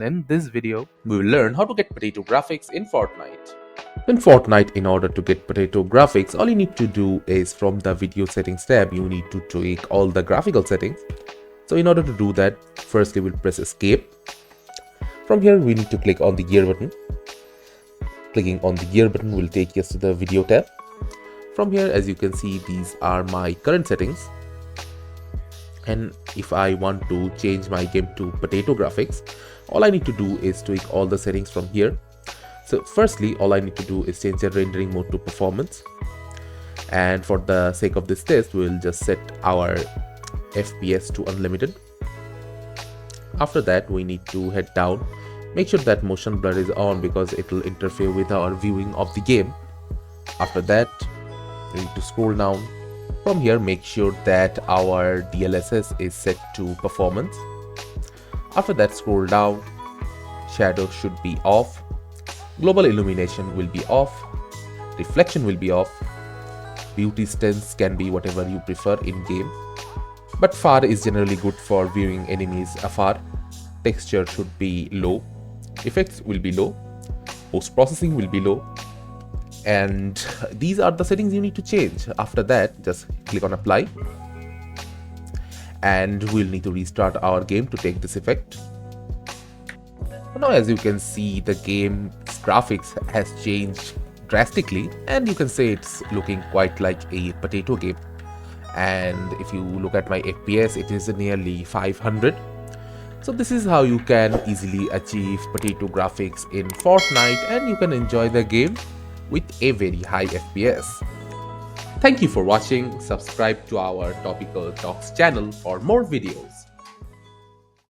In this video, we will learn how to get potato graphics in Fortnite. In Fortnite, in order to get potato graphics, all you need to do is from the video settings tab, you need to tweak all the graphical settings. So in order to do that, firstly we'll press escape. From here, we need to click on the gear button. Clicking on the gear button will take us to the video tab. From here, as you can see, these are my current settings. And if I want to change my game to potato graphics, all I need to do is tweak all the settings from here. So firstly, all I need to do is change the rendering mode to performance. And for the sake of this test, we'll just set our FPS to unlimited. After that, we need to head down. Make sure that motion blur is on because it will interfere with our viewing of the game. After that, we need to scroll down. From here, make sure that our DLSS is set to performance. After that, scroll down. Shadow should be off. Global illumination will be off. Reflection will be off. Beauty stance can be whatever you prefer in game. But far is generally good for viewing enemies afar. Texture should be low. Effects will be low. Post-processing will be low. And these are the settings you need to change. After that, just click on apply. And we'll need to restart our game to take this effect. Now, as you can see, the game's graphics has changed drastically, and you can say it's looking quite like a potato game. And if you look at my FPS, it is nearly 500. So this is how you can easily achieve potato graphics in Fortnite, and you can enjoy the game with a very high FPS. Thank you for watching. Subscribe to our Topical Talks channel for more videos.